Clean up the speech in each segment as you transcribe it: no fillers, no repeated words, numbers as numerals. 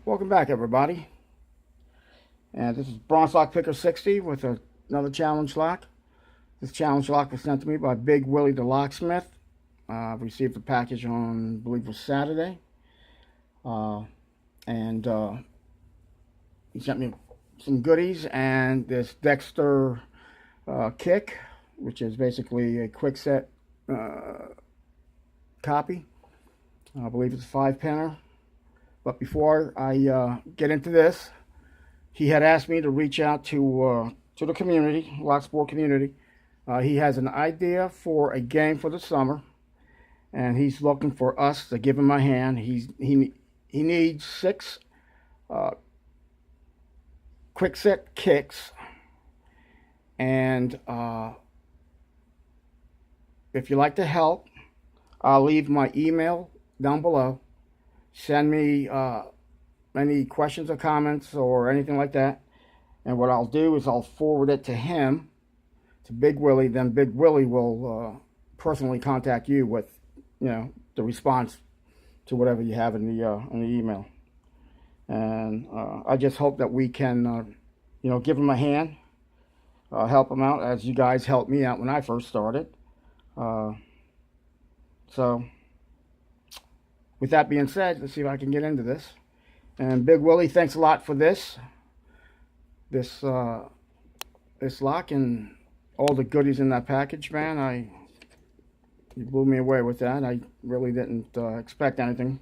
Welcome back, everybody. And this is Bronze Lock Picker 60 with another challenge lock. This challenge lock was sent to me by Big Willy The Locksmith. Received the package on, I believe it was Saturday. And he sent me some goodies and this Dexter Kik, which is basically a quick set copy. I believe it's a 5-pinner. But before I get into this, he had asked me to reach out to the community, Locksport Community. He has an idea for a game for the summer, and he's looking for us to give him a hand. He needs 6 quick set kicks, and if you'd like to help, I'll leave my email down below. Send me any questions or comments or anything like that. And what I'll do is I'll forward it to him, to Big Willy. Then Big Willy will personally contact you with, the response to whatever you have in the email. And I just hope that we can, give him a hand, help him out as you guys helped me out when I first started. So, with that being said, let's see if I can get into this. And Big Willy, thanks a lot for this lock and all the goodies in that package, man. You blew me away with that. I really didn't expect anything,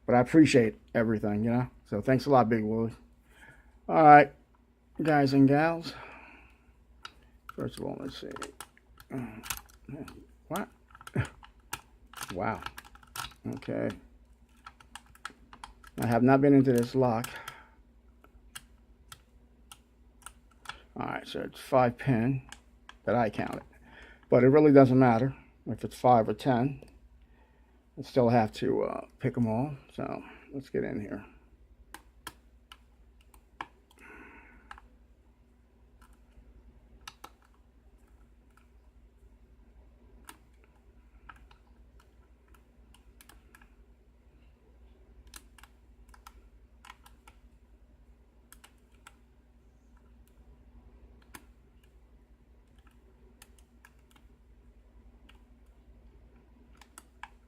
but I appreciate everything, So thanks a lot, Big Willy. All right, guys and gals. First of all, let's see. What? Wow. Okay. I have not been into this lock. Alright, so it's 5-pin that I counted. But it really doesn't matter if it's 5 or 10. I still have to pick them all. So let's get in here.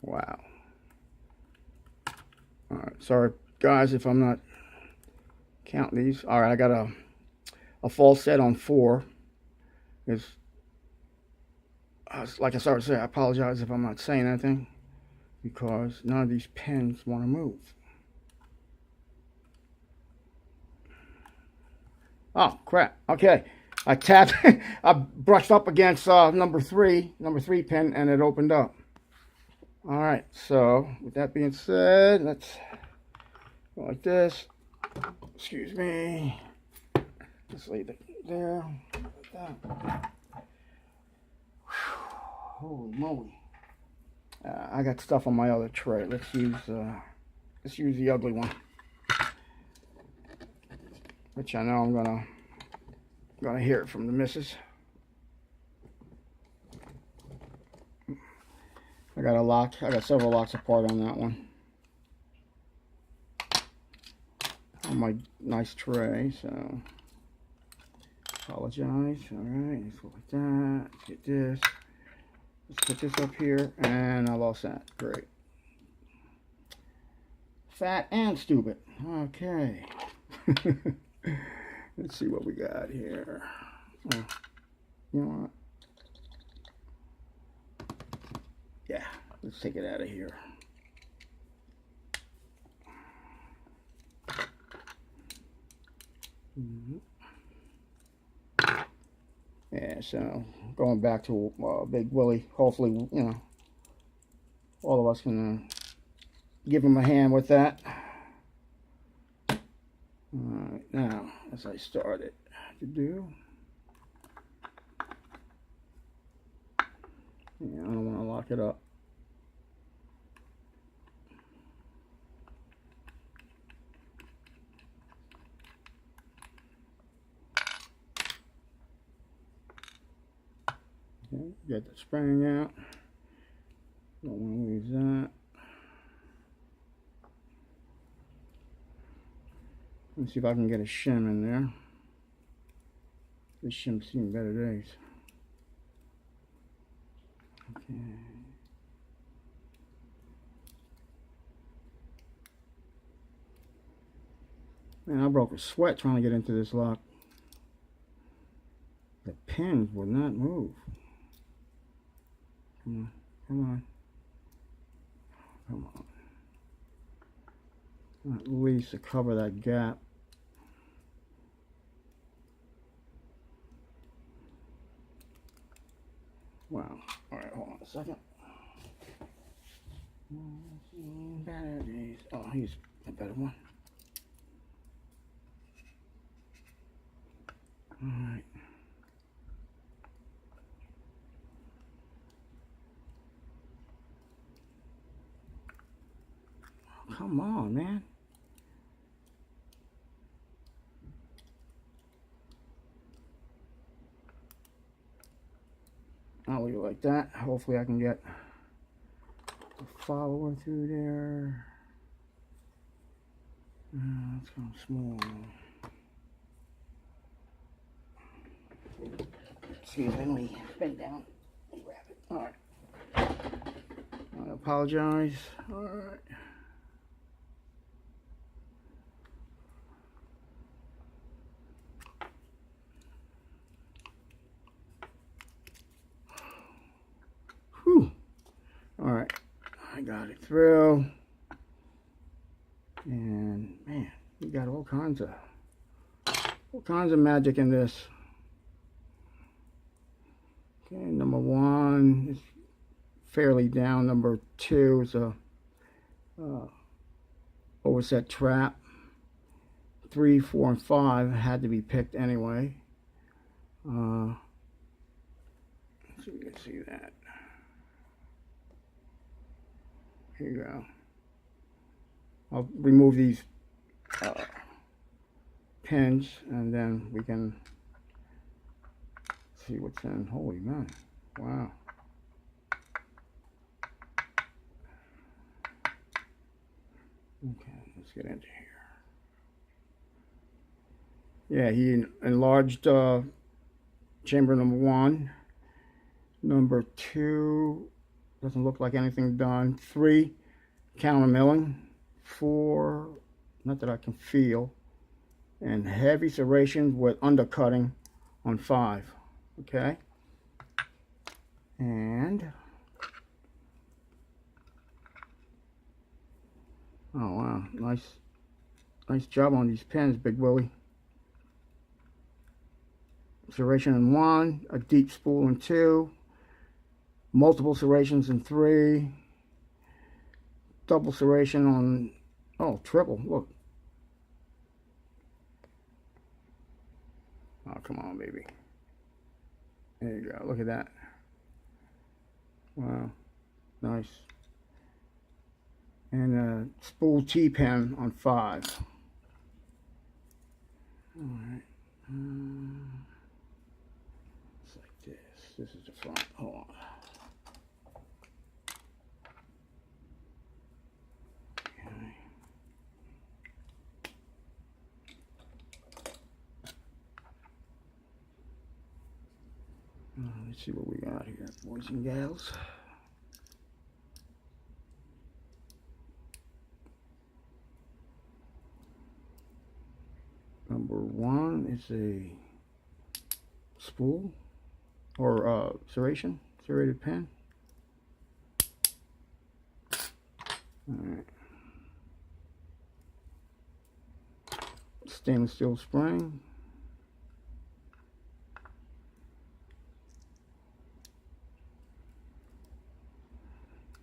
Wow. Alright, sorry guys if I'm not counting these. Alright, I got a full set on 4. Like I started to say, I apologize if I'm not saying anything, because none of these pins want to move. Oh crap. Okay, I tapped I brushed up against number 3 pin, and it opened up. All right, so with that being said, let's go like this. Excuse me. Just leave it there. Like that. Holy moly! I got stuff on my other tray. Let's use the ugly one, which I know I'm gonna hear it from the missus. I got several locks apart on that one. On my nice tray, so apologize. Alright, let's go like that. Let's get this. Let's put this up here, and I lost that. Great. Fat and stupid. Okay. Let's see what we got here. Oh, you know what? Yeah, let's take it out of here. Yeah, so going back to Big Willy, hopefully, all of us can give him a hand with that. Alright, now, as I started to do, yeah, I don't want to lock it up. Okay, get the spring out. Don't want to lose that. Let's see if I can get a shim in there. This shim's seen better days. Okay. Man, I broke a sweat trying to get into this lock. The pins would not move. Come on, come on, come on. At least to cover that gap. Wow. All right, hold on a second. Better days. Oh, he's a better one. All right. Come on, man. I'll leave it like that. Hopefully I can get a follower through there. Let's go small. Excuse me, let me bend down and grab it. Alright. I apologize. Alright. Whew. Alright. I got it through. And man, we got all kinds of magic in this. Okay, number 1 is fairly down. Number 2 is a overset trap. 3, 4, and 5 had to be picked anyway. So you can see that. Here you go. I'll remove these pins and then we can see what's in. Holy man. Wow. Okay, let's get into here. Yeah, he enlarged chamber number 1. Number 2 doesn't look like anything done. 3, counter milling. 4, not that I can feel. And heavy serrations with undercutting on 5. Okay. And oh wow, nice job on these pins, Big Willy. Serration in 1, a deep spool in 2, multiple serrations in 3, double serration on, oh, triple, look. Oh, come on, baby. There you go, look at that. Wow, nice. And a spool T-pen on 5. All right. It's like this. This is the front. Hold on. Okay. Let's see what we got here, boys and gals. Number 1 is a spool or serrated pen. All right. Stainless steel spring.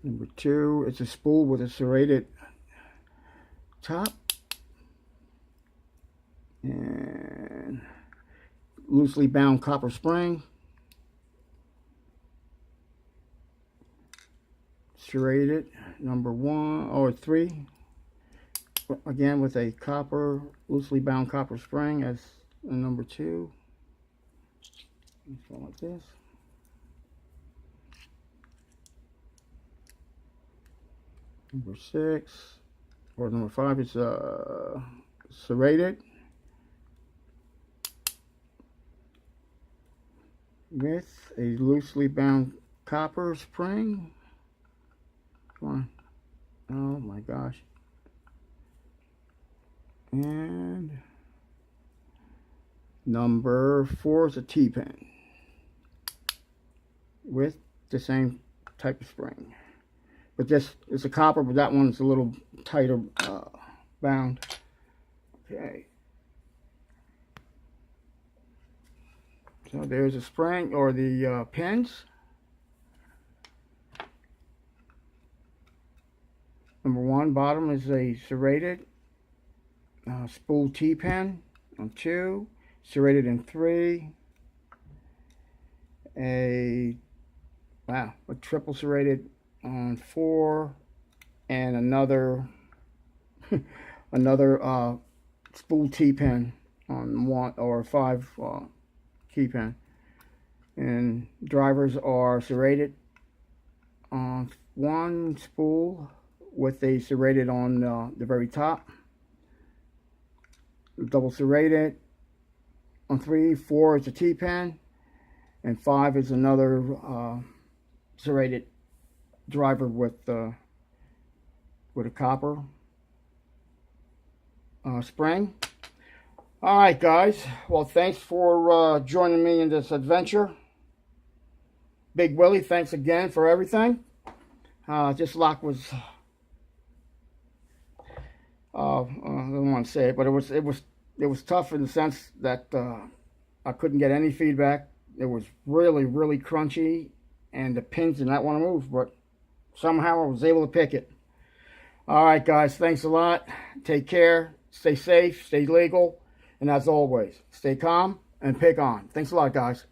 Number 2, it's a spool with a serrated top and loosely bound copper spring. Serrated. Number 1 or 3, again with a loosely bound copper spring as number 2. Go like this. Number 6 or number 5 is serrated with a loosely bound copper spring. Come on. Oh my gosh. And number 4 is a T-pin with the same type of spring. But this is a copper, but that one's a little tighter bound. Okay. So there's a spring, or the pins. Number 1, bottom is a serrated spool T-pin on 2, serrated in 3, a triple serrated on 4, and another another spool T-pin on 1 or 5 key pin. And drivers are serrated on 1 spool with a serrated on the very top, double serrated on 3. 4 is a T-pin, and 5 is another serrated driver with a copper spring. Alright guys, well thanks for joining me in this adventure. Big Willie, thanks again for everything. This lock was I don't want to say it, but it was tough in the sense that I couldn't get any feedback. It was really crunchy, and the pins did not want to move, but somehow I was able to pick it. Alright guys, thanks a lot. Take care, stay safe, stay legal, and as always, stay calm and pick on. Thanks a lot guys.